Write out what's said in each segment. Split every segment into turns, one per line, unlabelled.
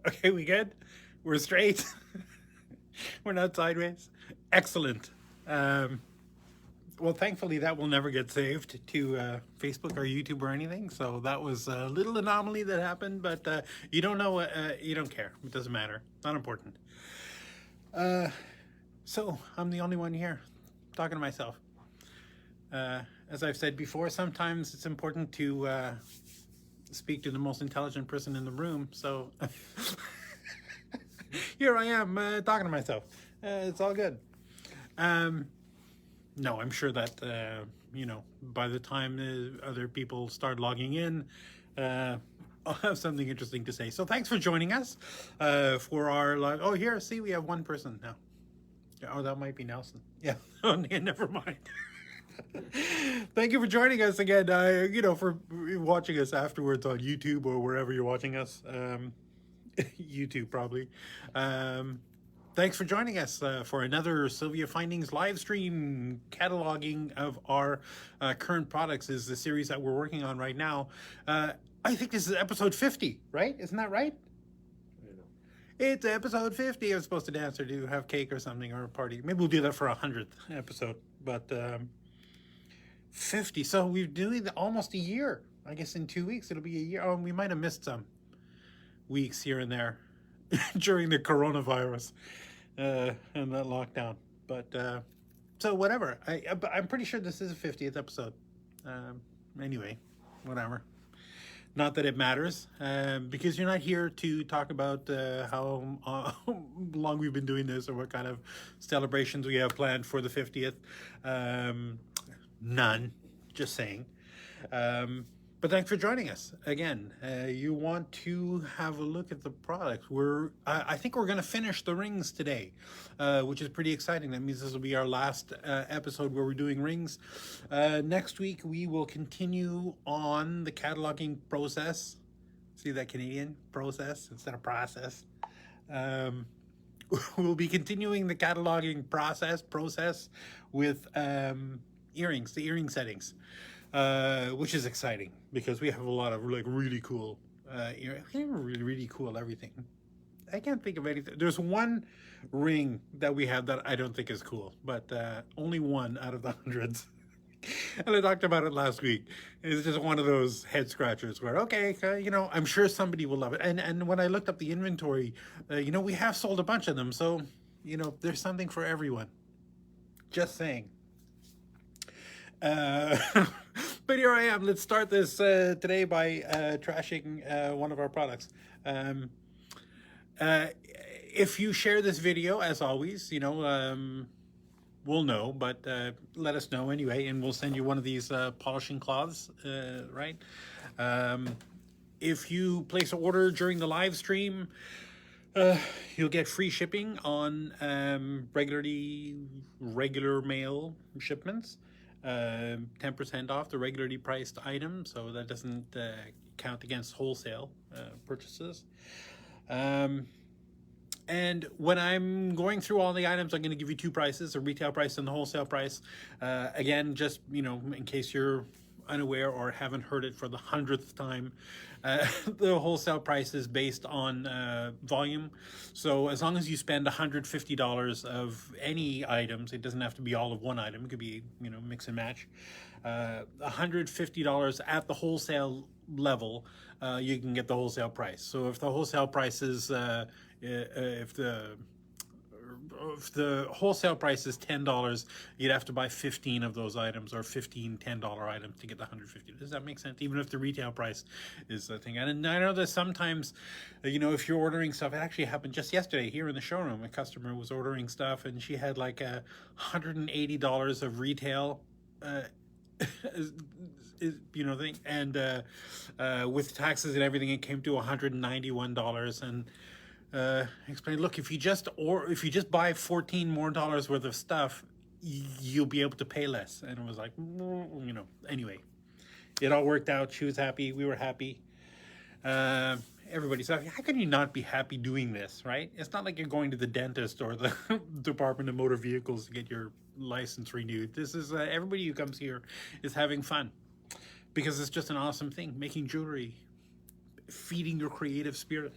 Okay, we good? We're straight. We're not sideways. Excellent. Um, well, thankfully, that will never get saved to Facebook or YouTube or anything. So that was a little anomaly that happened, but you don't know. You don't care. It doesn't matter. Not important. So I'm the only one here talking to myself. As I've said before, sometimes it's important to speak to the most intelligent person in the room. So here I am talking to myself. It's all good. No, I'm sure that by the time other people start logging in, I'll have something interesting to say. So thanks for joining us for our live. Oh, here, see, we have one person now. Oh, that might be Nelson. Yeah. Oh, never mind. Thank you for joining us again. For watching us afterwards on YouTube or wherever you're watching us. YouTube probably. Thanks for joining us for another SilviaFindings live stream. Cataloging of our current products is the series that we're working on right now. I think this is episode 50, right? Isn't that right? It's episode 50. I was supposed to dance or do have cake or something or a party. Maybe we'll do that for 100th episode. But 50. So we're doing almost a year. I guess in 2 weeks it'll be a year. Oh, we might have missed some weeks here and there during the coronavirus and that lockdown. But so whatever. I'm pretty sure this is a 50th episode. Anyway, whatever. Not that it matters, because you're not here to talk about how long we've been doing this or what kind of celebrations we have planned for the 50th. None, just saying. But thanks for joining us again. You want to have a look at the products. I think we're going to finish the rings today, which is pretty exciting. That means this will be our last episode where we're doing rings. Next week, we will continue on the cataloging process. See that Canadian? Process instead of process. We'll be continuing the cataloging process with earrings, the earring settings. Which is exciting because we have a lot of really cool really cool everything. I can't think of anything. There's one ring that we have that I don't think is cool, but only one out of the hundreds. And I talked about it last week. It's just one of those head scratchers where, okay, I'm sure somebody will love it. And when I looked up the inventory, we have sold a bunch of them. So, there's something for everyone. Just saying. But here I am. Let's start this today by trashing one of our products. If you share this video, as always, we'll know, but let us know anyway, and we'll send you one of these polishing cloths, right? If you place an order during the live stream, you'll get free shipping on regular mail shipments. 10% off the regularly priced item, so that doesn't count against wholesale purchases. And when I'm going through all the items, I'm going to give you two prices, a retail price and the wholesale price. Again, just, in case you're unaware or haven't heard it for the 100th time, the wholesale price is based on volume. So as long as you spend $150 of any items, it doesn't have to be all of one item. It could be, mix and match. $150 at the wholesale level, you can get the wholesale price. So if the wholesale price is, if the wholesale price is $10, you'd have to buy 15 of those items, or 15 $10 items to get the $150. Does that make sense? Even if the retail price is a thing. And I know that sometimes, if you're ordering stuff, it actually happened just yesterday here in the showroom. A customer was ordering stuff and she had like $180 of retail thing, and with taxes and everything, it came to $191. And explained, look, if you just buy $14 more worth of stuff, you'll be able to pay less. And it was like, anyway, it all worked out. She was happy, we were happy. Everybody's happy. How can you not be happy doing this, right? It's not like you're going to the dentist or the Department of Motor Vehicles to get your license renewed. This is everybody who comes here is having fun, because it's just an awesome thing. Making jewelry, feeding your creative spirit.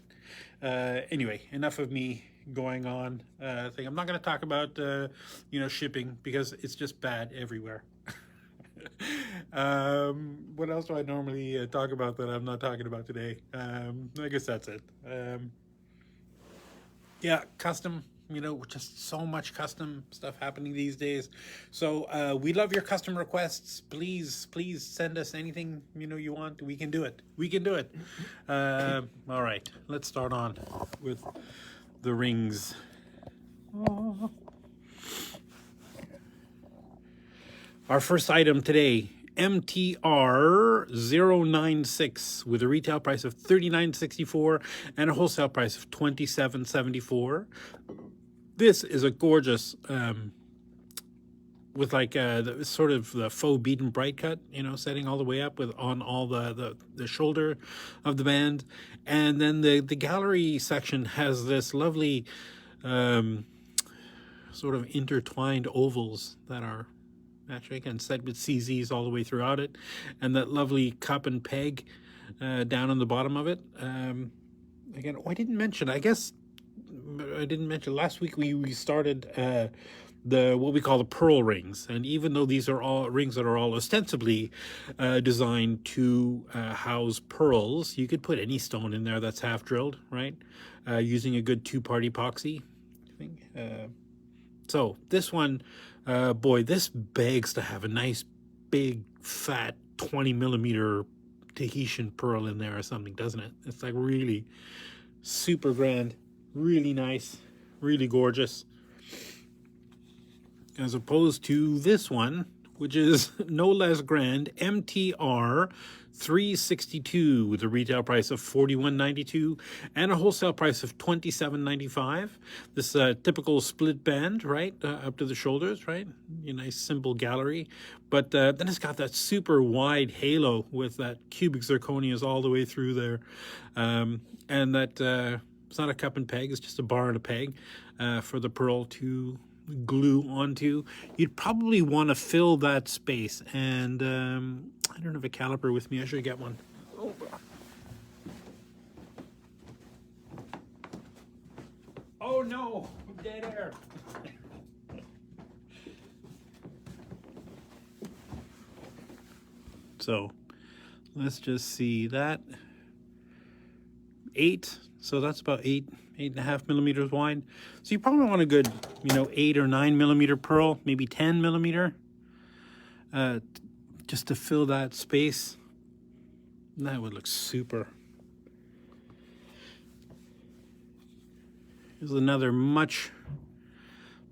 Anyway, enough of me going on. I'm not going to talk about shipping, because it's just bad everywhere. What else do I normally talk about that I'm not talking about today? I guess that's it. Yeah, custom, just so much custom stuff happening these days. So we love your custom requests. Please send us anything you want. We can do it. All right, let's start on with the rings. Our first item today, MTR 096, with a retail price of $39.64 and a wholesale price of $27.74. This is a gorgeous, with like the sort of the faux beaten bright cut, setting all the way up on all the shoulder of the band. And then the gallery section has this lovely sort of intertwined ovals that are actually, again, set with CZs all the way throughout it, and that lovely cup and peg down on the bottom of it. Again, I didn't mention last week we started what we call the pearl rings, and even though these are all rings that are all ostensibly designed to house pearls, you could put any stone in there that's half drilled, right? Using a good two-part epoxy thing. So this one, boy, this begs to have a nice big fat 20 millimeter Tahitian pearl in there or something, doesn't it? It's like really super grand, really nice, really gorgeous, as opposed to this one, which is no less grand, MTR 362, with a retail price of $41.92 and a wholesale price of $27.95. This typical split band, right, up to the shoulders, right? Your nice simple gallery, but then it's got that super wide halo with that cubic zirconias all the way through there, and that it's not a cup and peg; it's just a bar and a peg for the pearl to glue onto. You'd probably want to fill that space, and I don't have a caliper with me. I should get one. Oh no, dead air. So let's just see that. 8, so that's about 8.5 millimeters wide. So you probably want a good 8 or 9 millimeter pearl, maybe 10 millimeter, just to fill that space. That would look super. Here's another much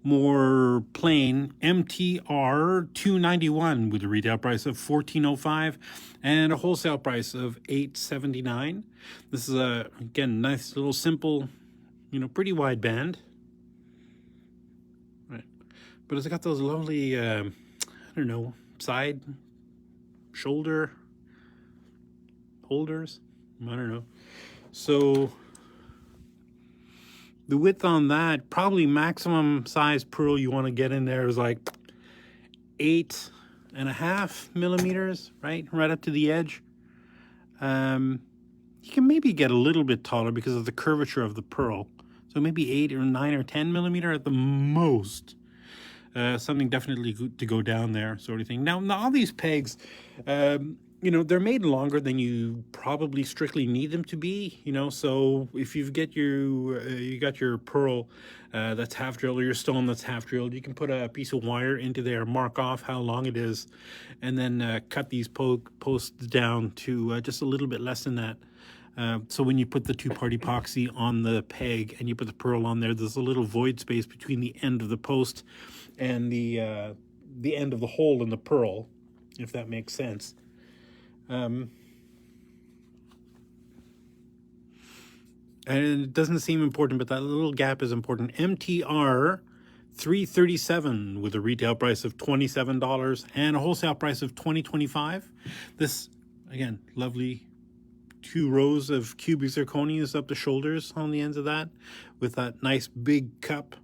more plain MTR 291 with a retail price of $14.05 and a wholesale price of $8.79. This is a, again, nice little simple, pretty wide band, right? But it's got those lovely, side shoulder holders. I don't know. So the width on that, probably maximum size pearl you want to get in there is like 8.5 millimeters, right up to the edge. You can maybe get a little bit taller because of the curvature of the pearl. So maybe 8 or 9 or 10 millimeter at the most. Something definitely to go down there, sort of thing. Now all these pegs, they're made longer than you probably strictly need them to be. So if you got your pearl that's half drilled, or your stone that's half drilled, you can put a piece of wire into there, mark off how long it is, and then cut these posts down to just a little bit less than that. So when you put the two-part epoxy on the peg and you put the pearl on there, there's a little void space between the end of the post and the end of the hole in the pearl, if that makes sense. And it doesn't seem important, but that little gap is important. MTR 337 with a retail price of $27 and a wholesale price of $20.25. This, again, lovely 2 rows of cubic zirconias up the shoulders on the ends of that, with that nice big cup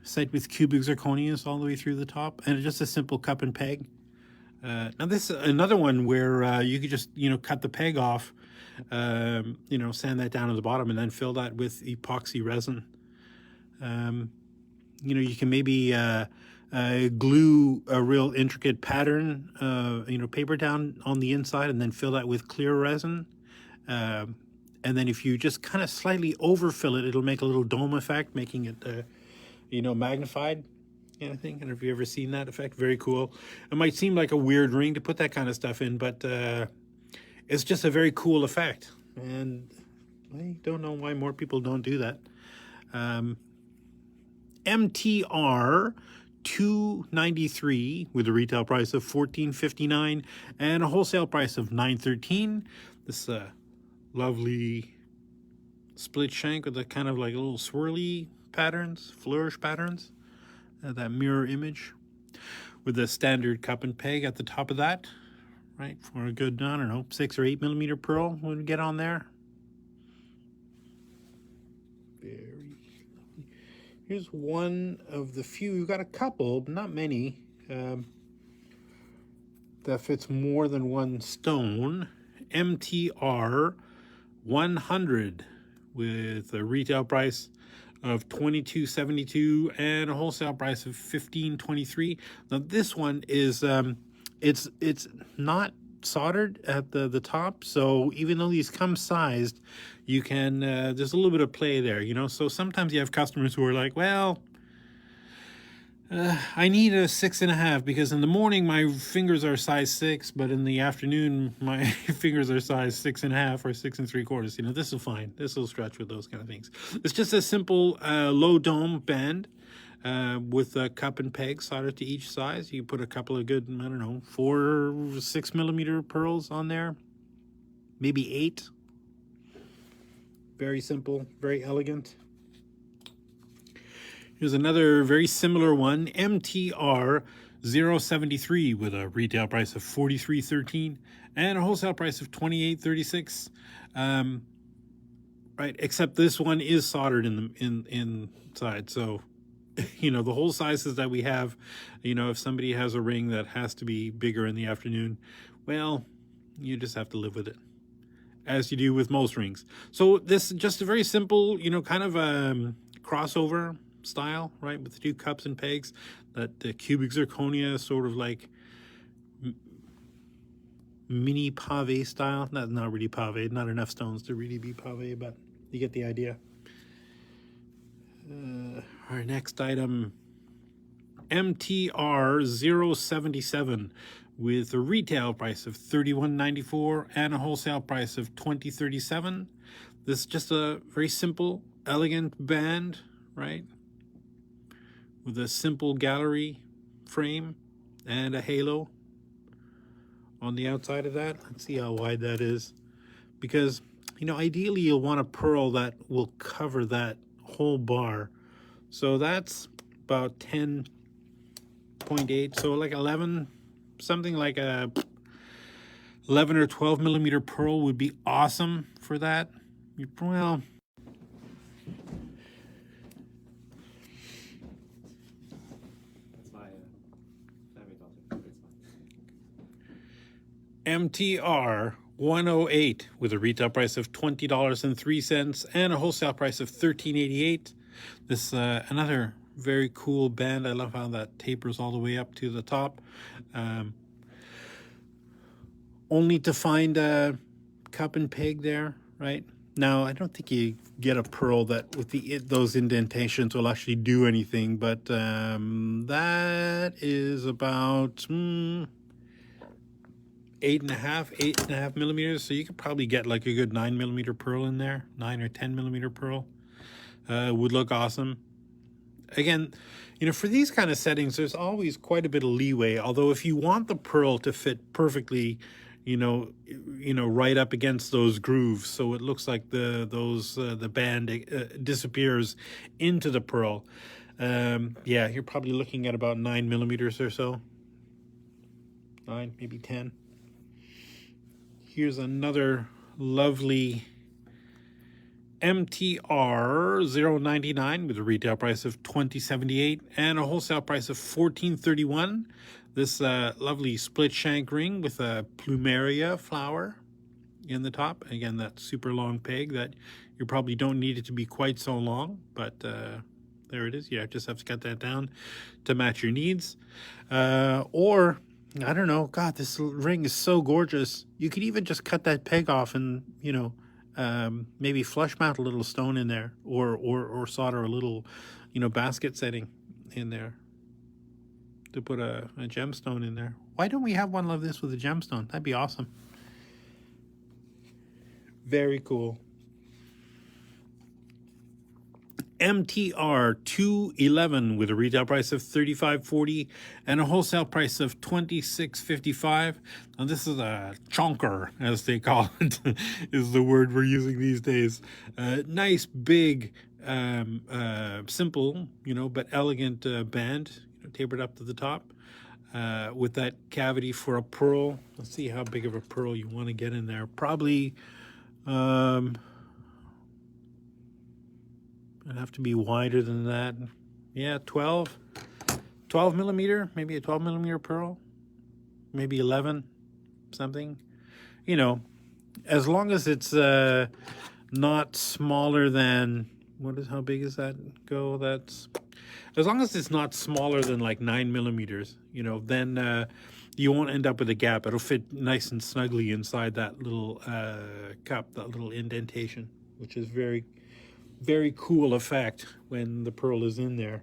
set with cubic zirconias all the way through the top, and just a simple cup and peg. Now this is another one where you could just cut the peg off you know, sand that down at the bottom and then fill that with epoxy resin. You know, you can maybe glue a real intricate pattern, you know, paper down on the inside and then fill that with clear resin. And then if you just kind of slightly overfill it, it'll make a little dome effect, making it, you know, magnified. Kind of thing. I don't know if you've ever seen that effect. Very cool. It might seem like a weird ring to put that kind of stuff in, but it's just a very cool effect. And I don't know why more people don't do that. MTR 293 with a retail price of $14.59 and a wholesale price of $9.13. This lovely split shank with a kind of like little swirly patterns, flourish patterns. That mirror image with the standard cup and peg at the top of that, right? For a good, I don't know, 6 or 8 millimeter pearl would get on there. Very lovely. Here's one of the few. We've got a couple, but not many, that fits more than one stone. MTR 100 with a retail price of $22.72 and a wholesale price of $15.23. Now this one is it's not soldered at the top, so even though these come sized, you can there's a little bit of play there, you know. So sometimes you have customers who are like, well, I need a 6.5 because in the morning my fingers are size 6, but in the afternoon my fingers are size 6.5 or 6 3/4. You know, this will fine. This will stretch with those kind of things. It's just a simple low dome band with a cup and peg soldered to each size. You put a couple of good, I don't know, 4 or 6 millimeter pearls on there, maybe 8. Very simple, very elegant. Here's another very similar one, MTR 073 with a retail price of $43.13 and a wholesale price of $28.36. Right, except this one is soldered inside. So, you know, the whole sizes that we have, you know, if somebody has a ring that has to be bigger in the afternoon, well, you just have to live with it, as you do with most rings. So this is just a very simple, you know, kind of crossover style, right, with the 2 cups and pegs, that the cubic zirconia sort of like mini pave style. Not really pave, not enough stones to really be pave, but you get the idea. Our next item, MTR 077 with a retail price of $31.94 and a wholesale price of $20.37. This is just a very simple, elegant band, right, with a simple gallery frame and a halo on the outside of that. Let's see how wide that is, because, you know, ideally you'll want a pearl that will cover that whole bar. So that's about 10.8, so like 11, something like a 11 or 12 millimeter pearl would be awesome for that. Well, MTR 108 with a retail price of $20.03 and a wholesale price of $13.88. This another very cool band. I love how that tapers all the way up to the top. Only to find a cup and peg there, right? Now, I don't think you get a pearl that with those indentations will actually do anything, but that is about 8.5 millimeters. So you could probably get like a good 9 millimeter pearl in there, 9 or 10 millimeter pearl. Would look awesome. Again, you know, for these kind of settings, there's always quite a bit of leeway. Although if you want the pearl to fit perfectly, you know, right up against those grooves, so it looks like the band disappears into the pearl. Yeah, you're probably looking at about 9 millimeters or so. 9, maybe 10. Here's another lovely MTR 099 with a retail price of $20.78 and a wholesale price of $14.31. This lovely split shank ring with a plumeria flower. in the top. Again, that super long peg that you probably don't need it to be quite so long, but there it is. You just have to cut that down to match your needs. Or, I don't know, God, this ring is so gorgeous. You could even just cut that peg off and, you know, maybe flush mount a little stone in there, or solder a little, you know, basket setting in there to put a gemstone in there. Why don't we have one like this with a gemstone? That'd be awesome. Very cool. MTR 211 with a retail price of $35.40 and a wholesale price of $26.55. Now this is a chonker, as they call it, is the word we're using these days. Nice, big, simple, you know, but elegant band, you know, tapered up to the top, with that cavity for a pearl. Let's see how big of a pearl you want to get in there. Probably, it'd have to be wider than that. Yeah, 12 millimeter, maybe a 12 millimeter pearl, maybe 11, something. You know, as long as it's not smaller than, how big is that go? That's, as long as it's not smaller than like 9 millimeters, you know, then you won't end up with a gap. It'll fit nice and snugly inside that little cup, that little indentation, which is very cool effect when the pearl is in there.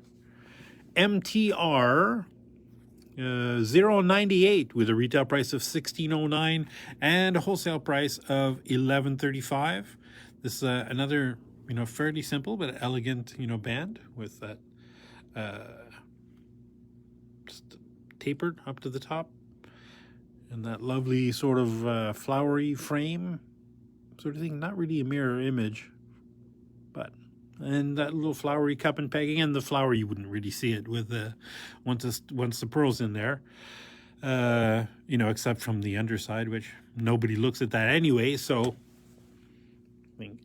MTR 098 with a retail price of $16.09 and a wholesale price of $11.35. This is another, you know, fairly simple but elegant, you know, band with that just tapered up to the top, and that lovely sort of flowery frame sort of thing. Not really a mirror image, but, and that little flowery cup and peg. Again, the flower, you wouldn't really see it with once the pearl's in there, you know, except from the underside, which nobody looks at that anyway. So,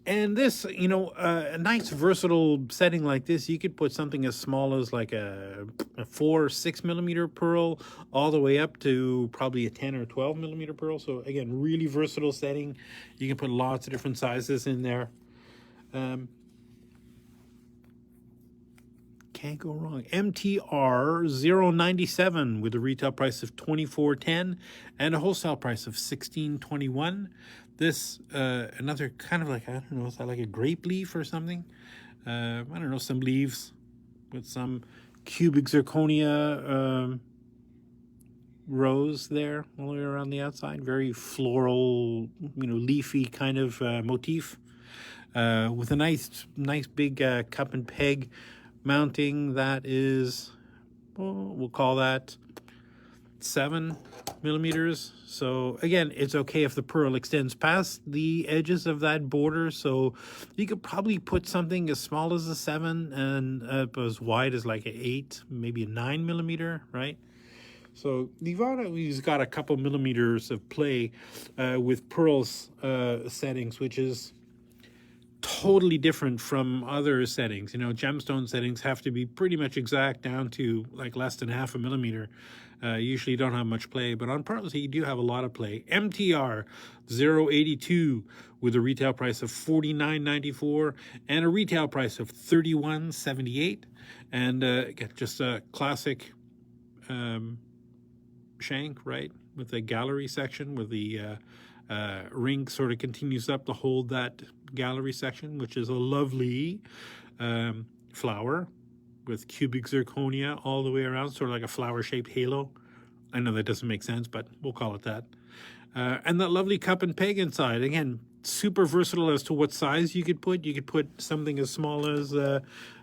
and this, you know, a nice versatile setting like this, you could put something as small as like a 4 or 6 millimeter pearl, all the way up to probably a 10 or 12 millimeter pearl. So again, really versatile setting. You can put lots of different sizes in there. Can't go wrong. MTR 097 with a retail price of $24.10 and a wholesale price of $16.21. This another kind of like, I don't know, is that like a grape leaf or something? I don't know, some leaves with some cubic zirconia rose there all the way around the outside. Very floral, you know, leafy kind of motif, with a nice big cup and peg mounting that is, well, we'll call that 7 millimeters. So again, it's okay if the pearl extends past the edges of that border. So you could probably put something as small as a 7 and as wide as like an 8, maybe a 9 millimeter, right? So we've got a couple millimeters of play with pearls settings, which is totally different from other settings. You know, gemstone settings have to be pretty much exact down to like less than half a millimeter. Usually don't have much play, but on pearls you do have a lot of play. MTR 082 with a retail price of $49.94 and a retail price of $31.78. And just a classic shank, right, with the gallery section, with the ring sort of continues up to hold that gallery section, which is a lovely flower with cubic zirconia all the way around, sort of like a flower-shaped halo. I know that doesn't make sense, but we'll call it that. And that lovely cup and peg inside. Again, super versatile as to what size you could put. You could put something as small as,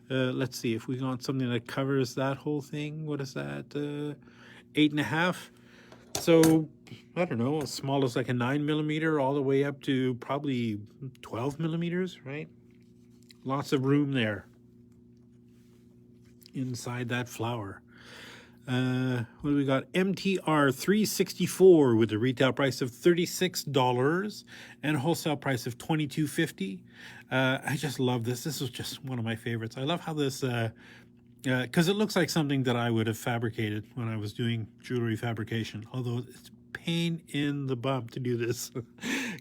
let's see, if we want something that covers that whole thing, what is that, 8.5. So, I don't know, as small as like a 9 millimeter all the way up to probably 12 millimeters, right? Lots of room there inside that flower. What do we got? MTR 364 with a retail price of $36 and a wholesale price of $22.50. I just love this. This is just one of my favorites. I love how this, because it looks like something that I would have fabricated when I was doing jewelry fabrication, although it's pain in the bum to do this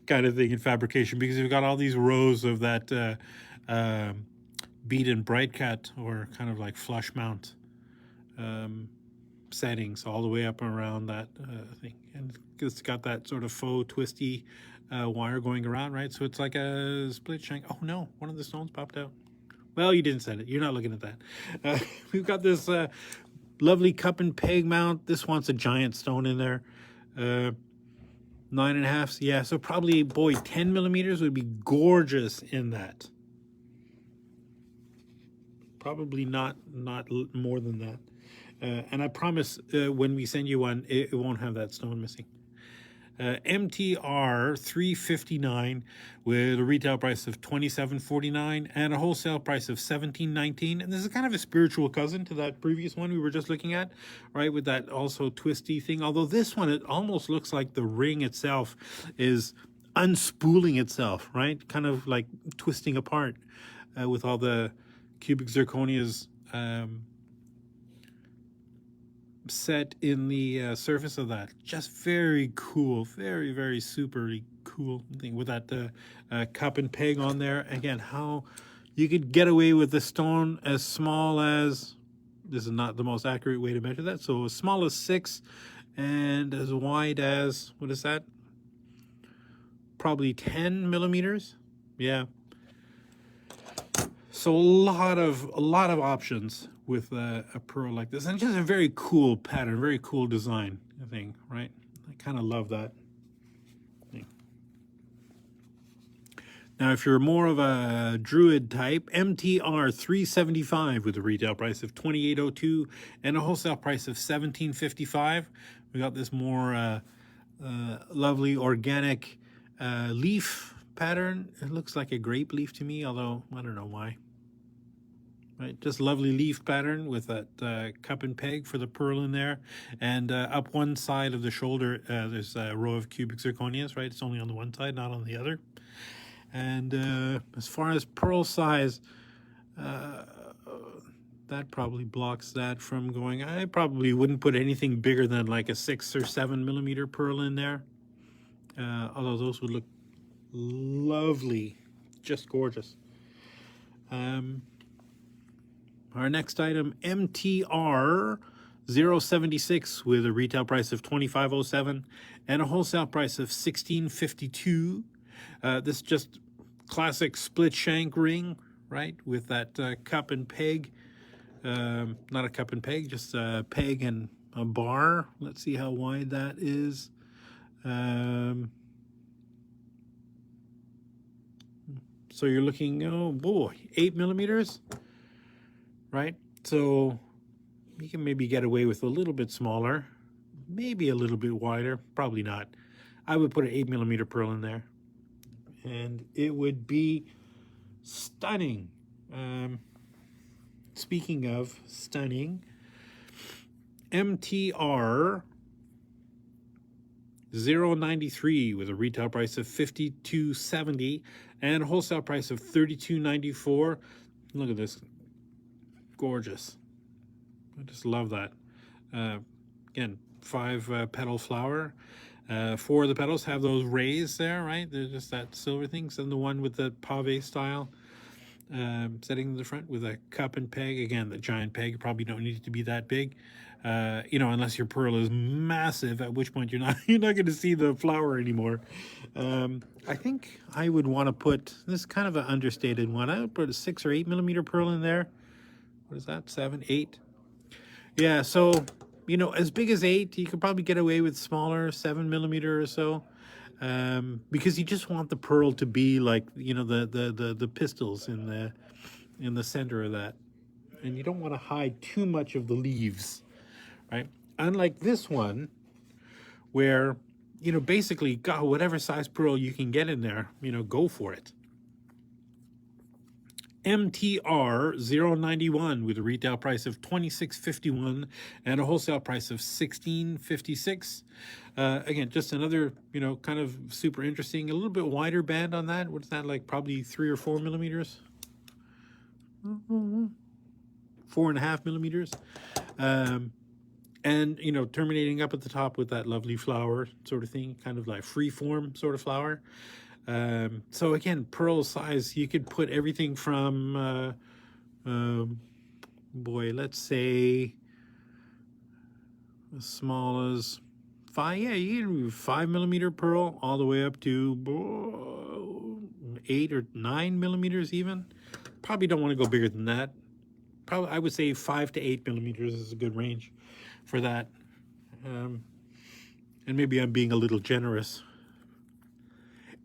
kind of thing in fabrication, because you've got all these rows of that bead and bright cut, or kind of like flush mount settings all the way up around that thing, and it's got that sort of faux twisty wire going around, right? So it's like a split shank. Oh no, one of the stones popped out. Well, you didn't set it. You're not looking at that. We've got this lovely cup and peg mount. This wants a giant stone in there. 9.5. Yeah, so probably, boy, 10 millimeters would be gorgeous in that. Probably not more than that. And I promise when we send you one, it won't have that stone missing. MTR 359 with a retail price of $27.49 and a wholesale price of $17.19. And this is kind of a spiritual cousin to that previous one we were just looking at, right? With that also twisty thing. Although this one, it almost looks like the ring itself is unspooling itself, right? Kind of like twisting apart with all the cubic zirconias set in the surface of that. Just very cool, very, very super cool thing with that cup and peg on there. Again, how you could get away with the stone as small as, this is not the most accurate way to measure that, so as small as 6 and as wide as, what is that? Probably 10 millimeters. Yeah. So a lot of options with a pearl like this, and just a very cool pattern, very cool design thing, right? I kind of love that thing. Now, if you're more of a druid type, MTR 375 with a retail price of $28.02 and a wholesale price of $17.55. We got this more lovely organic leaf pattern. It looks like a grape leaf to me, although I don't know why. Right, just lovely leaf pattern with that cup and peg for the pearl in there, and up one side of the shoulder there's a row of cubic zirconias, right? It's only on the one side, not on the other. And as far as pearl size, that probably blocks that from going. I probably wouldn't put anything bigger than like a 6 or 7 millimeter pearl in there, although those would look lovely, just gorgeous. Our next item, MTR 076 with a retail price of $25.07 and a wholesale price of $16.52. This is just classic split shank ring, right? With that cup and peg. Not a cup and peg, just a peg and a bar. Let's see how wide that is. So you're looking, oh boy, 8 millimeters. Right, so you can maybe get away with a little bit smaller, maybe a little bit wider, probably not. I would put an 8 millimeter pearl in there, and it would be stunning. Speaking of stunning, MTR 093 with a retail price of $52.70 and a wholesale price of $32.94. Look at this. Gorgeous. I just love that. Again, 5 petal flower. 4 of the petals have those rays there, right? They're just that silver things. And the one with the pave style setting in the front with a cup and peg. Again, the giant peg probably don't need it to be that big. You know, unless your pearl is massive, at which point you're not going to see the flower anymore. I think I would want to put, this is kind of an understated one, I would put a 6 or 8 millimeter pearl in there. What is that, 7, 8? Yeah, so, you know, as big as 8, you could probably get away with smaller, 7 millimeter or so, because you just want the pearl to be like, you know, the pistils in the center of that, and you don't want to hide too much of the leaves, right? Unlike this one, where, you know, basically, God, whatever size pearl you can get in there, you know, go for it. MTR 091 with a retail price of $26.51 and a wholesale price of $16.56. Again, just another, you know, kind of super interesting, a little bit wider band on that. What's that, like probably 3 or 4 millimeters? 4.5 millimeters. And, you know, terminating up at the top with that lovely flower sort of thing, kind of like free form sort of flower. So again, pearl size, you could put everything from, boy, let's say as small as 5, yeah, you can do 5 millimeter pearl all the way up to 8 or 9 millimeters even. Probably don't want to go bigger than that. Probably, I would say 5 to 8 millimeters is a good range for that. And maybe I'm being a little generous.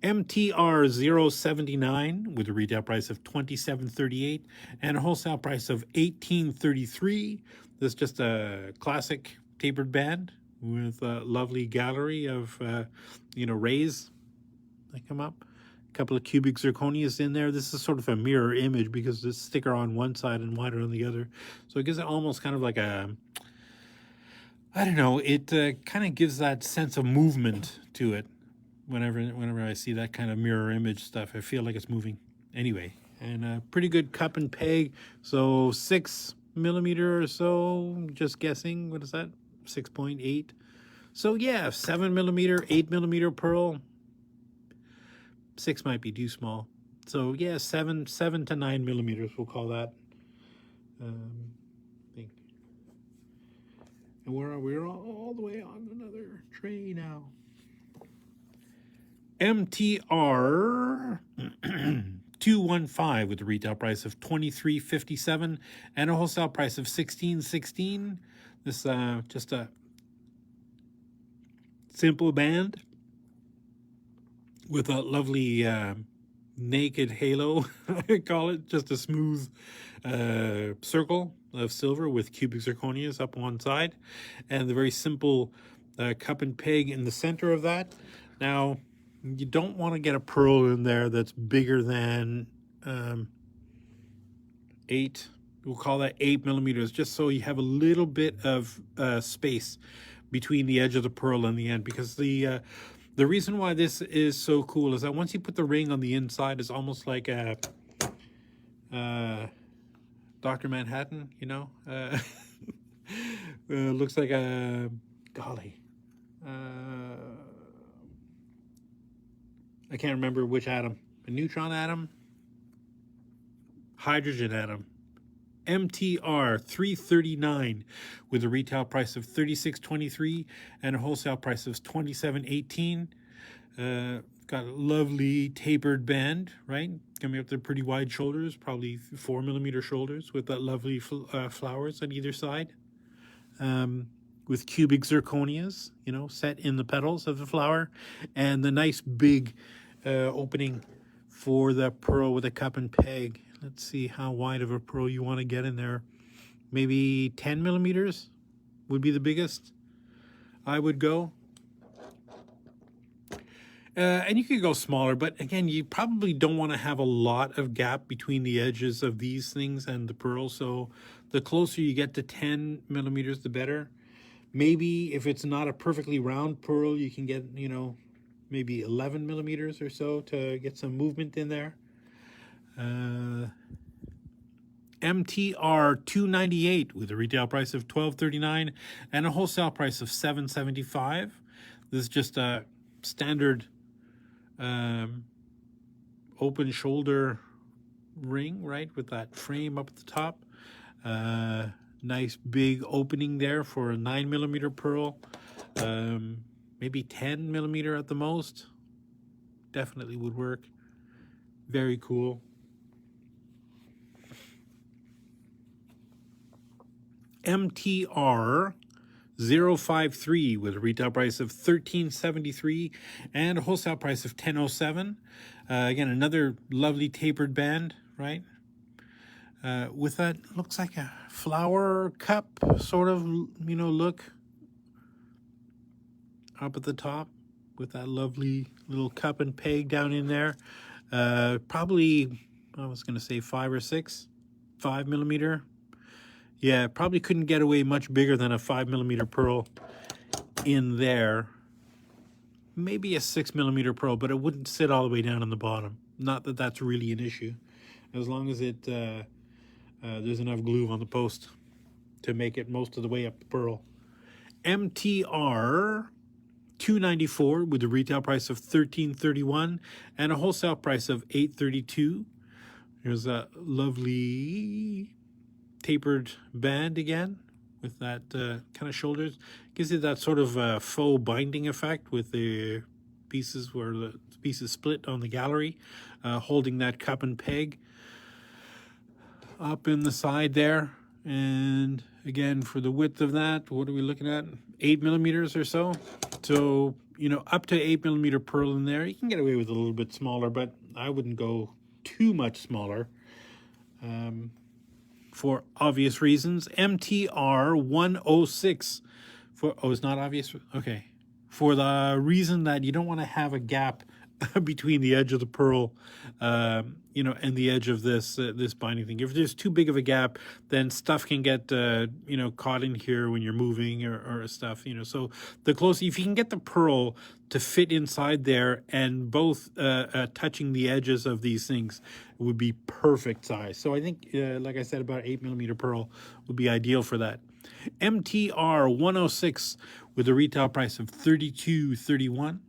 MTR 079 with a retail price of $27.38 and a wholesale price of $18.33. This is just a classic tapered band with a lovely gallery of, you know, rays that come up. A couple of cubic zirconias in there. This is sort of a mirror image because it's thicker on one side and wider on the other. So it gives it almost kind of like a, I don't know, it kind of gives that sense of movement to it. Whenever I see that kind of mirror image stuff, I feel like it's moving. Anyway, and a pretty good cup and peg. So 6 millimeter or so, just guessing. What is that? 6.8. So yeah, 7 millimeter, 8 millimeter pearl. 6 might be too small. So yeah, 7 to 9 millimeters, we'll call that. Thing. And we're all the way on another tray now. MTR 215 with a retail price of $23.57 and a wholesale price of $16.16. This just a simple band with a lovely naked halo. I call it just a smooth circle of silver with cubic zirconias up one side, and the very simple cup and peg in the center of that. Now, you don't want to get a pearl in there that's bigger than 8, we'll call that 8 millimeters, just so you have a little bit of space between the edge of the pearl and the end, because the reason why this is so cool is that once you put the ring on the inside, it's almost like a Dr. Manhattan, you know? Looks like a, golly, I can't remember which atom. A neutron atom? Hydrogen atom. MTR 339 with a retail price of $36.23 and a wholesale price of $27.18. Got a lovely tapered band, right? Coming up to pretty wide shoulders, probably 4 millimeter shoulders with that lovely flowers on either side. With cubic zirconias, you know, set in the petals of the flower, and the nice big opening for the pearl with a cup and peg. Let's see how wide of a pearl you want to get in there. Maybe 10 millimeters would be the biggest I would go. And you could go smaller, but again, you probably don't want to have a lot of gap between the edges of these things and the pearl. So the closer you get to 10 millimeters, the better. Maybe if it's not a perfectly round pearl, you can get, you know, maybe 11 millimeters or so to get some movement in there. MTR 298 with a retail price of $12.39 and a wholesale price of $7.75. This is just a standard open shoulder ring, right, with that frame up at the top. Nice big opening there for a 9 millimeter pearl. Maybe 10 millimeter at the most. Definitely would work. Very cool. MTR 053 with a retail price of $13.73 and a wholesale price of $10.07. Again, another lovely tapered band, right? With that, looks like a flower cup sort of, you know, look up at the top with that lovely little cup and peg down in there. Probably, I was going to say 5 or 6, 5 millimeter. Yeah, probably couldn't get away much bigger than a 5 millimeter pearl in there. Maybe a 6 millimeter pearl, but it wouldn't sit all the way down on the bottom. Not that that's really an issue, as long as it there's enough glue on the post to make it most of the way up the pearl. MTR $2.94 with a retail price of $13.31 and a wholesale price of $8.32. There's a lovely tapered band again with that kind of shoulders. Gives you that sort of faux binding effect with the pieces where the pieces split on the gallery, holding that cup and peg up in the side there. And again, for the width of that, what are we looking at? 8 millimeters or so. So, you know, up to 8 millimeter pearl in there. You can get away with a little bit smaller, but I wouldn't go too much smaller for obvious reasons. MTR 106 for, oh, it's not obvious? Okay. For the reason that you don't want to have a gap between the edge of the pearl, you know, and the edge of this this binding thing. If there's too big of a gap, then stuff can get, you know, caught in here when you're moving or stuff, you know. So the closer, if you can get the pearl to fit inside there and both touching the edges of these things, it would be perfect size. So I think, like I said, about 8 millimeter pearl would be ideal for that. MTR 106 with a retail price of $32.31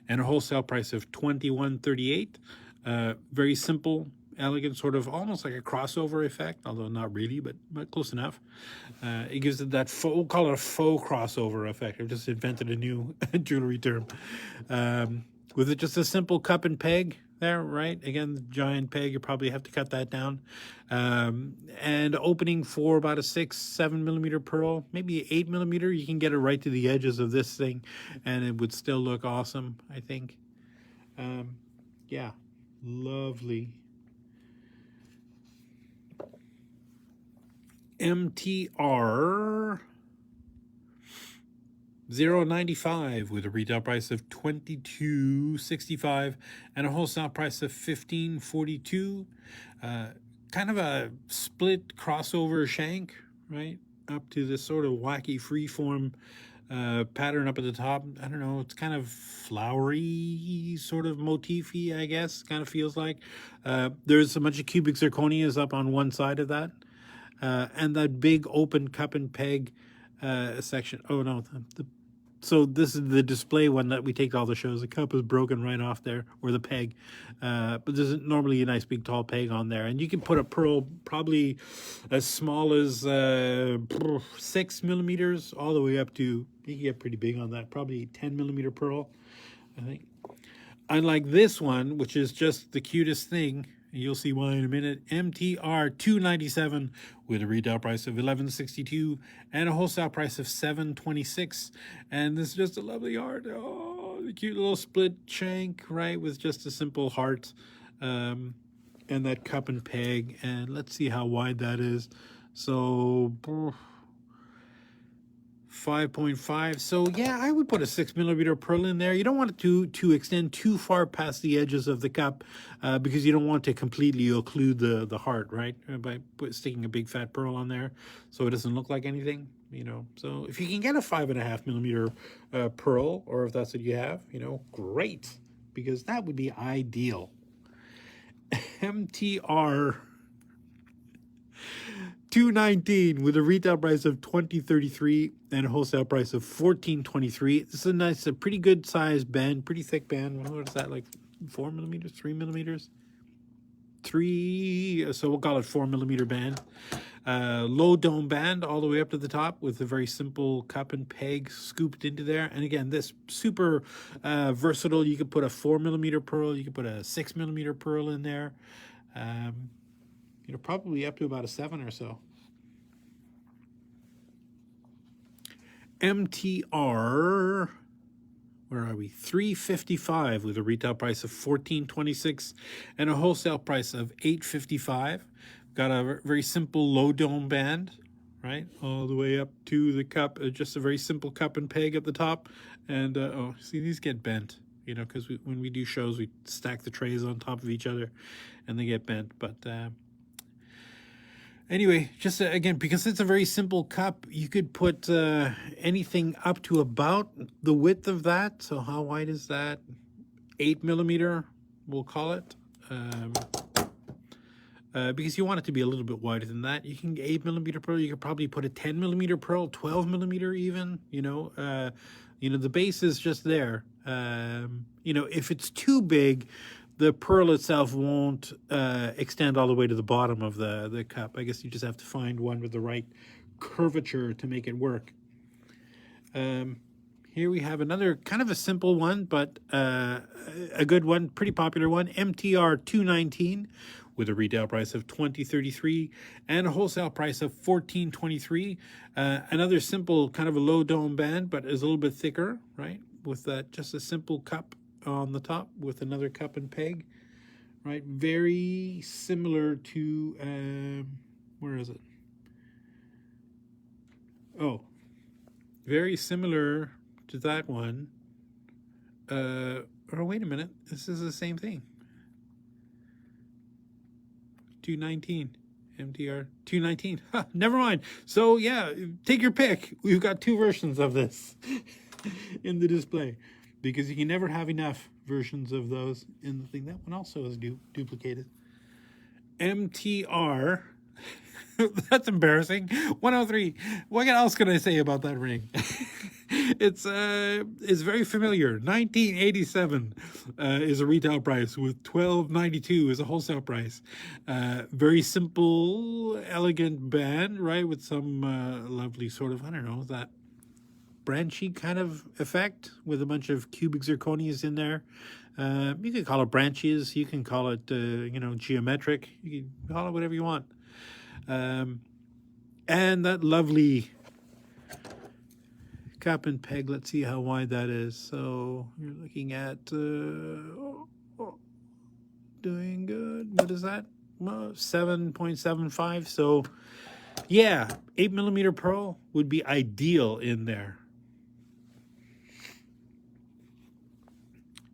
and a wholesale price of $21.38. Very simple, elegant, sort of almost like a crossover effect, although not really, but close enough. It gives it that faux, we'll call it a faux crossover effect. I've just invented a new jewelry term. With it just a simple cup and peg there, right? Again, the giant peg, you probably have to cut that down. And opening for about a 6-7 millimeter pearl, maybe 8 millimeter. You can get it right to the edges of this thing and it would still look awesome, I think. Yeah, lovely. MTR 0.95 with a retail price of $22.65 and a wholesale price of $15.42. Kind of a split crossover shank, right? Up to this sort of wacky freeform pattern up at the top. I don't know, it's kind of flowery, sort of motify, I guess, kind of feels like. There's a bunch of cubic zirconias up on one side of that. And that big open cup and peg section. Oh no, so this is the display one that we take to all the shows. The cup is broken right off there, or the peg. But there's normally a nice big tall peg on there. And you can put a pearl probably as small as 6 millimeters all the way up to, you can get pretty big on that, probably 10 millimeter pearl, I think. Unlike this one, which is just the cutest thing, you'll see why in a minute. MTR 297 with a retail price of $11.62 and a wholesale price of $7.26. And this is just a lovely art. Oh, the cute little split shank, right, with just a simple heart and that cup and peg. And let's see how wide that is. So 5.5. So yeah, I would put a 6 millimeter pearl in there. You don't want it to extend too far past the edges of the cup because you don't want to completely occlude the heart, right? By sticking a big fat pearl on there so it doesn't look like anything, you know. So if you can get a 5.5 millimeter pearl, or if that's what you have, you know, great, because that would be ideal. MTR 219 with a retail price of $20.33 and a wholesale price of $14.23. This is a pretty good size band, pretty thick band. What is that, like 4 millimeters, 3 millimeters? 3, so we'll call it 4 millimeter band. Low dome band all the way up to the top with a very simple cup and peg scooped into there. And again, this super versatile. You could put a 4 millimeter pearl, you could put a 6 millimeter pearl in there. You know, probably up to about a 7 or so. MTR, where are we? $3.55 with a retail price of $14.26 and a wholesale price of $8.55. Got a very simple low dome band, right, all the way up to the cup. Just a very simple cup and peg at the top. And oh, see, these get bent, you know, because when we do shows, we stack the trays on top of each other, and they get bent. But anyway, just again, because it's a very simple cup, you could put anything up to about the width of that. So how wide is that? 8 millimeter, we'll call it. because you want it to be a little bit wider than that. You can get 8 millimeter pearl. You could probably put a 10 millimeter pearl, 12 millimeter even. The base is just there. If it's too big, the pearl itself won't extend all the way to the bottom of the cup. I guess you just have to find one with the right curvature to make it work. Here we have another kind of a simple one, but a good one, pretty popular one, MTR 219 with a retail price of $20.33 and a wholesale price of $14.23. Another simple kind of a low dome band, but is a little bit thicker, right? With just a simple cup on the top with another cup and peg, right? Very similar to, where is it? Oh, very similar to that one. Or wait a minute, this is the same thing. 219, MTR 219. Huh, never mind. So yeah, take your pick. We've got two versions of this in the display because you can never have enough versions of those in the thing. That one also is duplicated. MTR. That's embarrassing. 103. What else can I say about that ring? It's very familiar. 1987 is a retail price with $12.92 is a wholesale price. Very simple, elegant band, right? With some lovely sort of, I don't know, that branchy kind of effect with a bunch of cubic zirconias in there. You can call it branches. You can call it, geometric. You can call it whatever you want. And that lovely cup and peg, let's see how wide that is. So you're looking at doing good. What is that? 7.75. So yeah, 8 millimeter pearl would be ideal in there.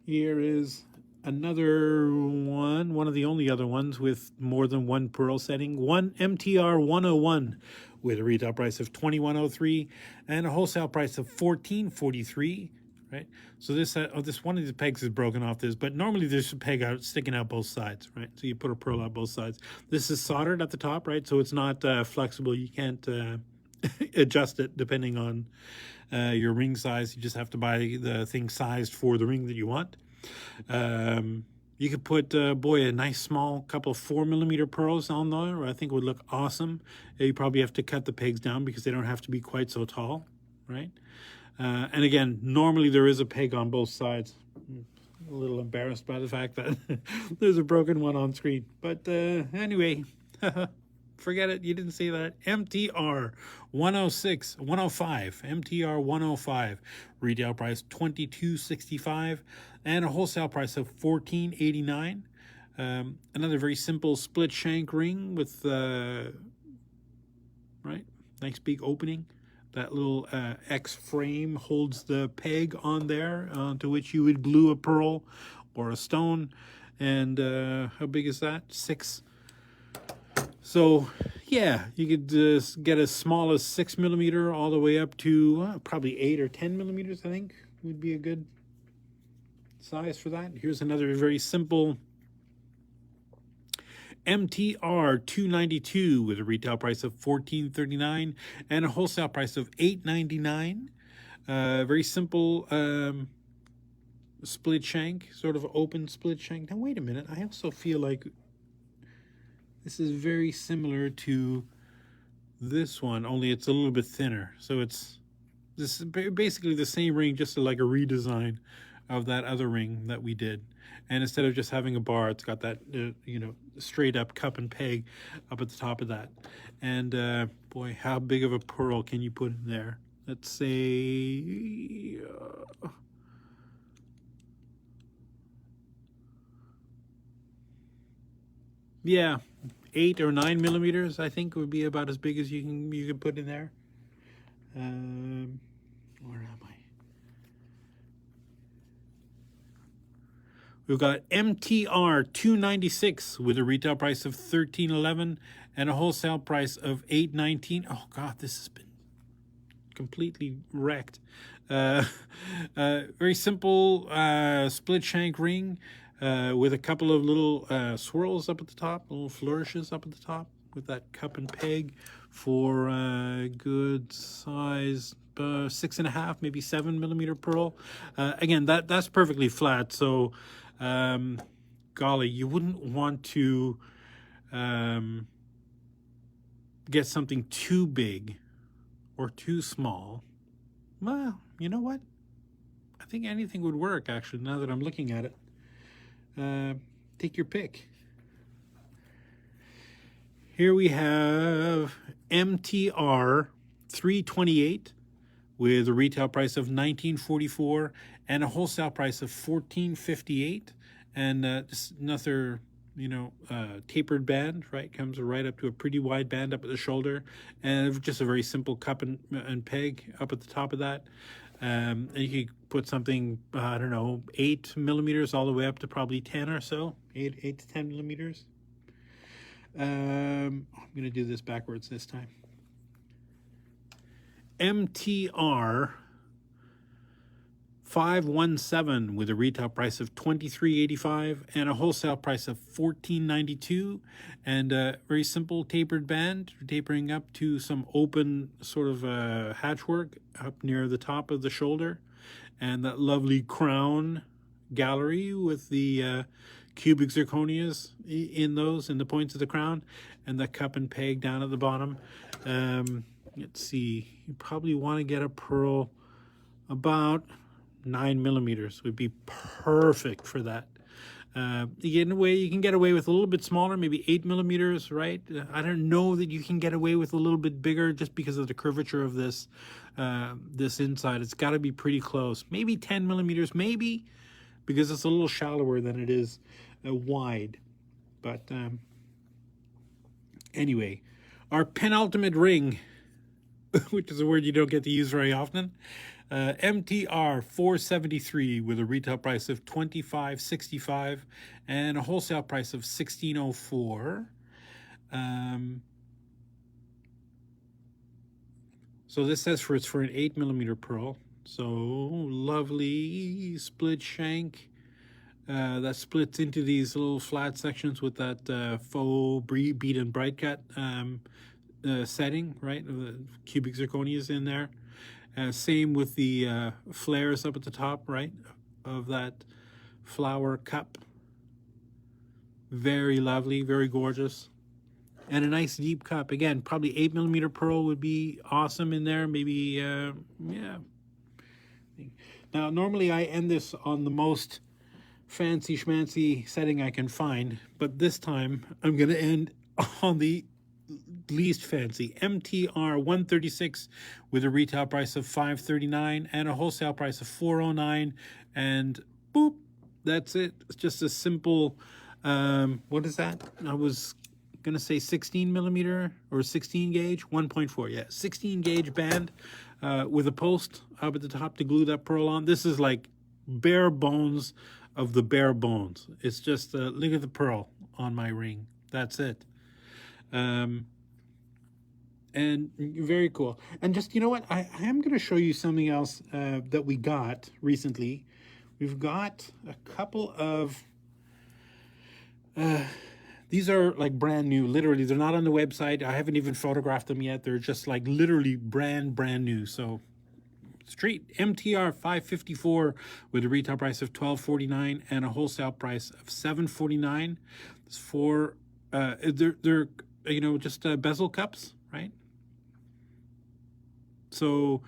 Here is another one of the only other ones with more than one pearl setting. One MTR 101 with a retail price of $21.03 and a wholesale price of $14.43. Right. So this one of these pegs is broken off this, but normally there's a peg sticking out both sides. Right. So you put a pearl out both sides. This is soldered at the top. Right. So it's not flexible. You can't adjust it depending on your ring size. You just have to buy the thing sized for the ring that you want. You could put, a nice small couple of 4 millimeter pearls on there. I think would look awesome. You probably have to cut the pegs down because they don't have to be quite so tall, right? And again, normally there is a peg on both sides. I'm a little embarrassed by the fact that there's a broken one on screen. But anyway, forget it. You didn't see that. MTR 105. MTR 105. Retail price $22.65 and a wholesale price of $14.89. Another very simple split shank ring with nice big opening. That little X frame holds the peg on there to which you would glue a pearl or a stone. And how big is that? 6. So yeah, you could get as small as 6 millimeter all the way up to probably 8 or 10 millimeters, I think would be a good size for that. Here's another very simple MTR 292 with a retail price of $14.39 and a wholesale price of $8.99. Very simple split shank, sort of open split shank. Now wait a minute, I also feel like this is very similar to this one, only it's a little bit thinner. So this is basically the same ring, just like a redesign of that other ring that we did. And instead of just having a bar, it's got that, straight up cup and peg up at the top of that. And boy, how big of a pearl can you put in there? Let's say, yeah, 8 or 9 millimeters, I think would be about as big as you can put in there. Where am I? We've got MTR 296 with a retail price of $13.11 and a wholesale price of $8.19. Oh God, this has been completely wrecked. Very simple split shank ring. with a couple of little swirls up at the top, little flourishes up at the top with that cup and peg for good size 6.5, maybe 7 millimeter pearl. Again, that's perfectly flat. So, golly, you wouldn't want to get something too big or too small. Well, you know what? I think anything would work, actually, now that I'm looking at it. Take your pick. Here we have MTR 328 with a retail price of $19.44 and a wholesale price of $14.58. And just another, tapered band, right? Comes right up to a pretty wide band up at the shoulder, and just a very simple cup and peg up at the top of that. And you could put something, I don't know, 8 millimeters all the way up to probably 10 or so, 8 to 10 millimeters. I'm going to do this backwards this time. MTR 517 with a retail price of $23.85 and a wholesale price of $14.92, and a very simple tapered band tapering up to some open sort of hatchwork up near the top of the shoulder, and that lovely crown gallery with the cubic zirconias in the points of the crown, and the cup and peg down at the bottom. Let's see, you probably want to get a pearl about 9 millimeters would be perfect for that. You can get away with a little bit smaller, maybe 8 millimeters, right? I don't know that you can get away with a little bit bigger just because of the curvature of this this inside. It's got to be pretty close. Maybe 10 millimeters, maybe, because it's a little shallower than it is wide. But anyway, our penultimate ring, which is a word you don't get to use very often. MTR 473 with a retail price of $25.65 and a wholesale price of $16.04. So this says it's for an 8 millimeter pearl. So lovely split shank that splits into these little flat sections with that faux bead and bright cut setting, right? The cubic zirconias in there. Same with the flares up at the top, right, of that flower cup. Very lovely, very gorgeous. And a nice deep cup. Again, probably 8 millimeter pearl would be awesome in there. Maybe, yeah. Now, normally I end this on the most fancy schmancy setting I can find, but this time I'm going to end on the least fancy. MTR 136 with a retail price of $5.39 and a wholesale price of $4.09, and boop, that's it. It's just a simple what is that? I was gonna say 16 millimeter or 16 gauge, 1.4, yeah, 16 gauge band with a post up at the top to glue that pearl on. This is like bare bones of the bare bones. It's just look at the pearl on my ring. That's it. And very cool. And just, you know what, I am going to show you something else that we got recently. We've got a couple of these are like brand new, literally. They're not on the website. I haven't even photographed them yet. They're just like literally brand new. So street MTR 554 with a retail price of $12.49 and a wholesale price of $7.49. It's for they're just bezel cups, right? So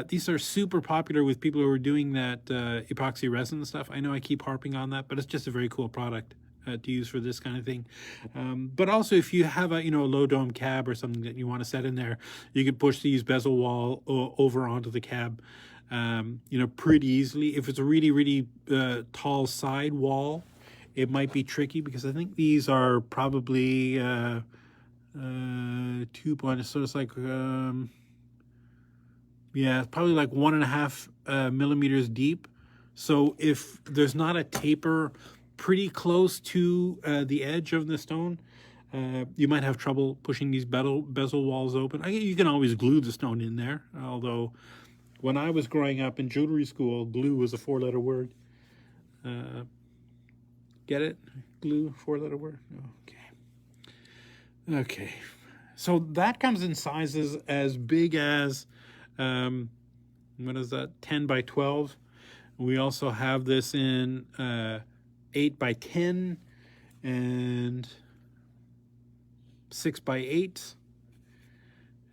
these are super popular with people who are doing that epoxy resin stuff. I know I keep harping on that, but it's just a very cool product to use for this kind of thing. But also, if you have a low dome cab or something that you want to set in there, you could push these bezel wall over onto the cab, pretty easily. If it's a really tall side wall, it might be tricky because I think these are probably 2 points. So it's like probably like 1.5 millimeters deep. So if there's not a taper pretty close to the edge of the stone, you might have trouble pushing these bezel walls open. You can always glue the stone in there, although when I was growing up in jewelry school, glue was a 4-letter word. Get it? Glue, 4-letter word? Okay. Okay. So that comes in sizes as big as, what is that? 10 by 12. We also have this in 8 by 10 and 6 by 8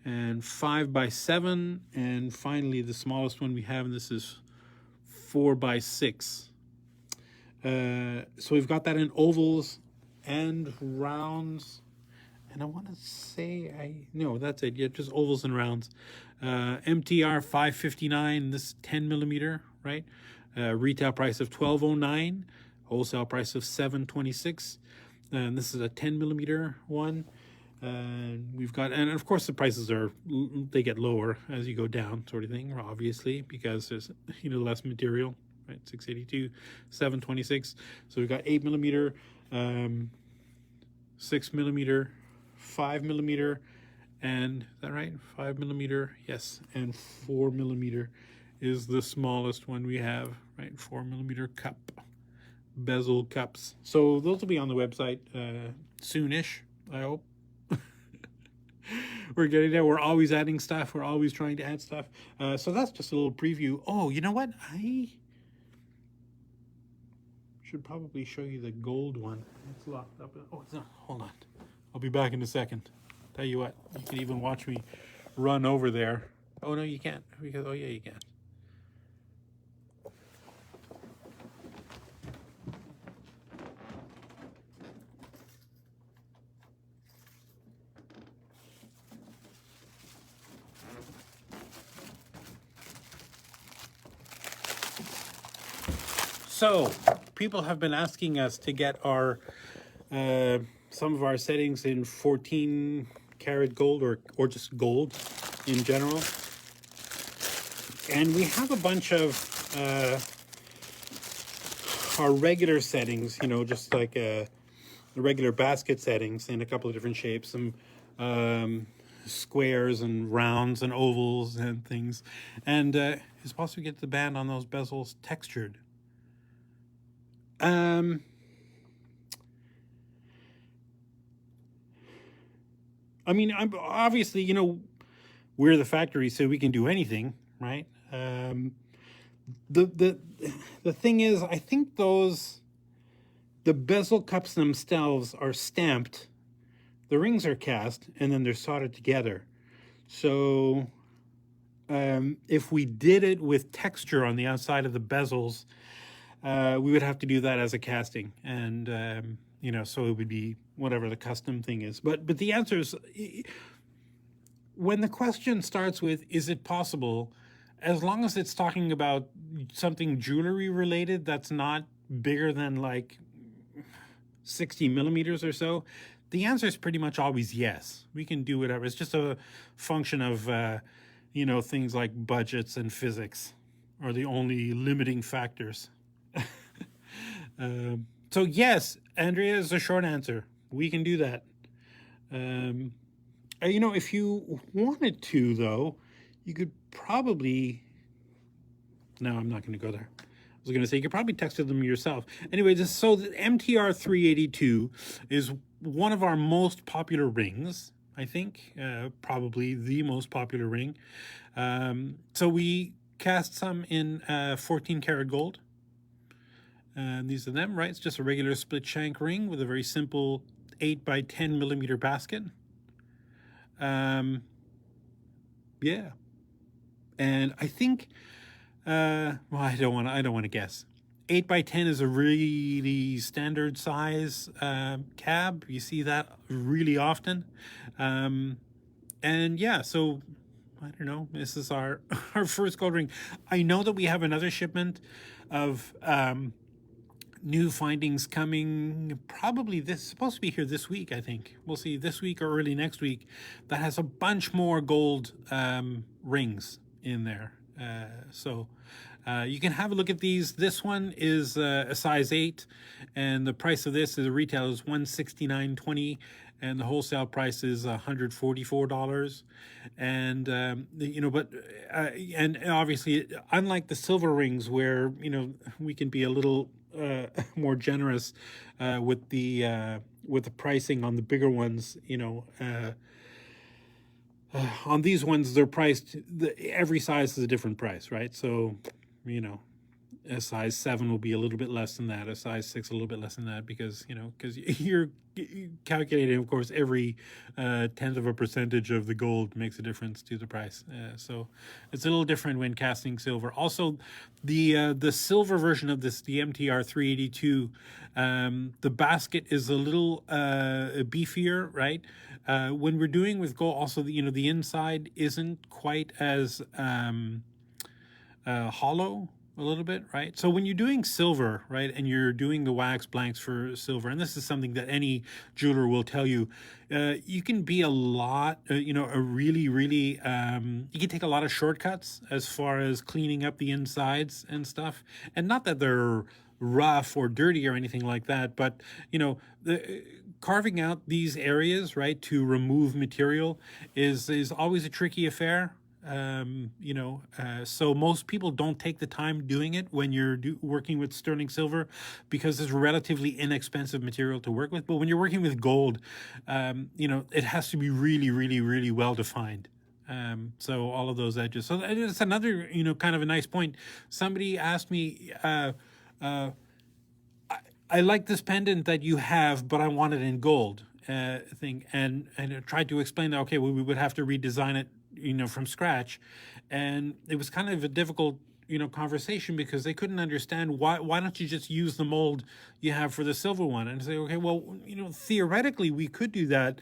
and 5 by 7. And finally, the smallest one we have, and this is 4 by 6. So we've got that in ovals and rounds. And I want to say, no, that's it. Yeah, just ovals and rounds. MTR 559, this 10 millimeter, right? Retail price of $12.09, wholesale price of $7.26. And this is a 10 millimeter one. We've got, and of course the prices they get lower as you go down, sort of thing, obviously, because there's less material, right? 682, 726. So we've got 8 millimeter, 6 millimeter, 5 millimeter, and is that right? 5 millimeter, yes, and 4 millimeter is the smallest one we have, right? 4 millimeter cup, bezel cups. So those will be on the website soonish, I hope. We're getting there. We're always adding stuff. We're always trying to add stuff. So that's just a little preview. Oh, you know what? I should probably show you the gold one. It's locked up. Oh, it's not. Hold on. I'll be back in a second. Tell you what, you can even watch me run over there. Oh, no, you can't. Because, oh, yeah, you can. So, people have been asking us to get our some of our settings in 14 karat gold or just gold in general. And we have a bunch of our regular settings, just like the regular basket settings in a couple of different shapes, some squares and rounds and ovals and things. And it's supposed to get the band on those bezels textured. I mean, I'm obviously, we're the factory, so we can do anything, right? The thing is, I think the bezel cups themselves are stamped, the rings are cast, and then they're soldered together. So if we did it with texture on the outside of the bezels, we would have to do that as a casting, and so it would be whatever the custom thing is. But the answer is, when the question starts with, is it possible, as long as it's talking about something jewelry related that's not bigger than like 60 millimeters or so, the answer is pretty much always yes. We can do whatever. It's just a function of, things like budgets and physics are the only limiting factors. So yes, Andrea is the short answer. We can do that. If you wanted to, though, you could probably... No, I'm not going to go there. I was going to say you could probably text them yourself. Anyway, so the MTR 382 is one of our most popular rings, I think. Probably the most popular ring. So we cast some in 14 karat gold. And these are them, right? It's just a regular split shank ring with a very simple 8 by 10 millimeter basket. Yeah. And I think, I don't want to guess. 8 by 10 is a really standard size cab. You see that really often. And yeah, so I don't know. This is our first gold ring. I know that we have another shipment of new findings coming, probably supposed to be here this week, I think. We'll see, this week or early next week, that has a bunch more gold rings in there. So you can have a look at these. This one is a size 8, and the price of this is retail is $169.20, and the wholesale price is $144. And and obviously, unlike the silver rings where we can be a little more generous with the pricing on the bigger ones. On these ones, they're priced. Every size is a different price, right? So, a size 7 will be a little bit less than that. A size 6 a little bit less than that because you're calculating, of course, every tenth of a percentage of the gold makes a difference to the price. So it's a little different when casting silver. Also, the silver version of this, the MTR 382, the basket is a little beefier, right? When we're doing with gold, also the inside isn't quite as hollow a little bit, right? So when you're doing silver, right, and you're doing the wax blanks for silver, and this is something that any jeweler will tell you, you can be a lot, you can take a lot of shortcuts as far as cleaning up the insides and stuff. And not that they're rough or dirty or anything like that, but carving out these areas, right, to remove material is always a tricky affair. So most people don't take the time doing it when you're working with sterling silver because it's relatively inexpensive material to work with. But when you're working with gold, it has to be really, really, really well defined. So all of those edges. So it's another, kind of a nice point. Somebody asked me, I like this pendant that you have, but I want it in gold thing. And I tried to explain that, okay, well, we would have to redesign it from scratch. And it was kind of a difficult, conversation because they couldn't understand why don't you just use the mold you have for the silver one and say, okay, well, theoretically we could do that,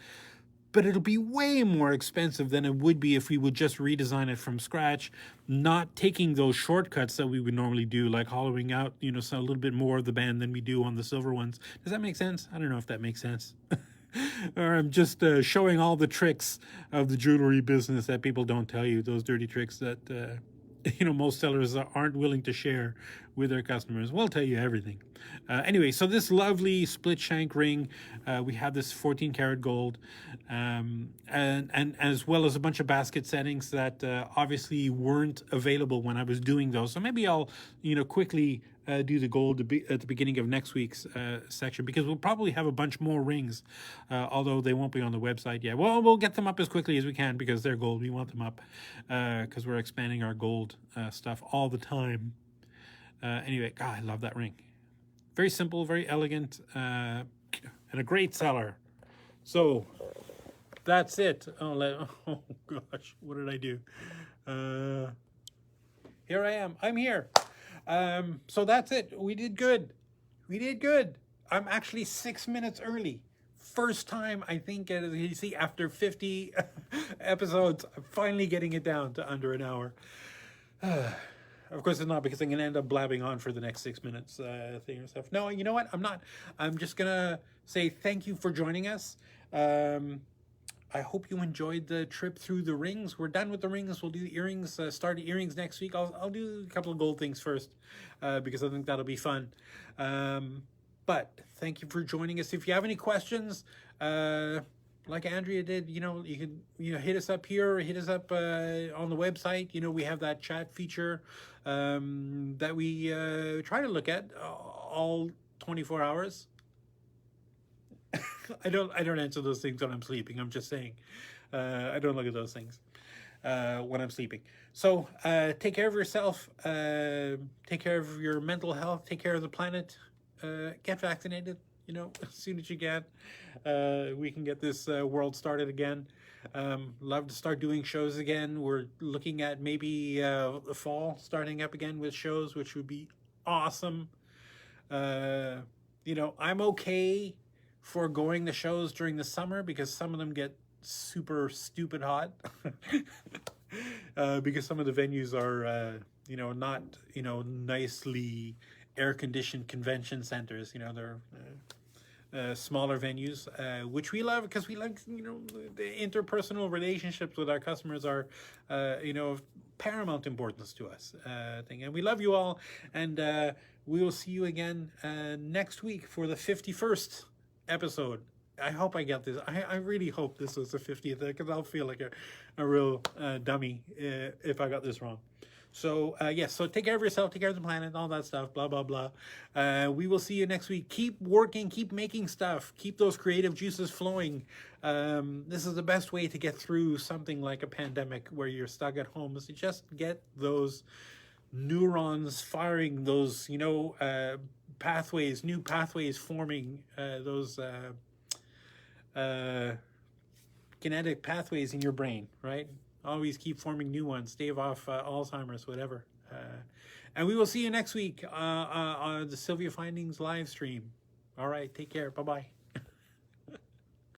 but it'll be way more expensive than it would be if we would just redesign it from scratch, not taking those shortcuts that we would normally do, like hollowing out, so a little bit more of the band than we do on the silver ones. Does that make sense? I don't know if that makes sense. Or I'm just showing all the tricks of the jewelry business that people don't tell you, those dirty tricks that most sellers aren't willing to share with their customers. We'll tell you everything. Anyway, so this lovely split shank ring, we have this 14 karat gold, and as well as a bunch of basket settings that obviously weren't available when I was doing those. So maybe I'll quickly do the gold at the beginning of next week's section, because we'll probably have a bunch more rings, although they won't be on the website yet. Well, we'll get them up as quickly as we can because they're gold. We want them up because we're expanding our gold stuff all the time. Anyway, God, I love that ring. Very simple, very elegant, and a great seller. So that's it. Oh gosh, what did I do? Here I am. I'm here. So that's it. We did good. I'm actually 6 minutes early. First time, I think, as you see, after 50 episodes, I'm finally getting it down to under an hour. Of course, it's not because I'm going to end up blabbing on for the next 6 minutes thing or stuff. No, you know what? I'm not. I'm just going to say thank you for joining us. I hope you enjoyed the trip through the rings. We're done with the rings. We'll do the earrings, start the earrings next week. I'll do a couple of gold things first because I think that'll be fun. But thank you for joining us. If you have any questions, like Andrea did, you can hit us up here or hit us up on the website. We have that chat feature that we try to look at all 24 hours. I don't answer those things when I'm sleeping. I'm just saying, I don't look at those things when I'm sleeping. So take care of yourself. Take care of your mental health. Take care of the planet. Get vaccinated. As soon as you can. We can get this world started again. Love to start doing shows again. We're looking at maybe the fall starting up again with shows, which would be awesome. I'm okay foregoing the shows during the summer because some of them get super stupid hot because some of the venues are not nicely air-conditioned convention centers. They're smaller venues, which we love because we like the interpersonal relationships with our customers are paramount importance to us and we love you all, and we will see you again next week for the 51st episode. I hope I get this. I really hope this was the 50th because I'll feel like a real dummy if I got this wrong. So yes, so take care of yourself, take care of the planet, all that stuff, blah blah blah. We will see you next week. Keep working, keep making stuff, keep those creative juices flowing. This is the best way to get through something like a pandemic where you're stuck at home, is to just get those neurons firing, those pathways, new pathways forming, those kinetic pathways in your brain, right? Always keep forming new ones. Stave off Alzheimer's, whatever. And we will see you next week on the SilviaFindings live stream. All right, take care. Bye-bye.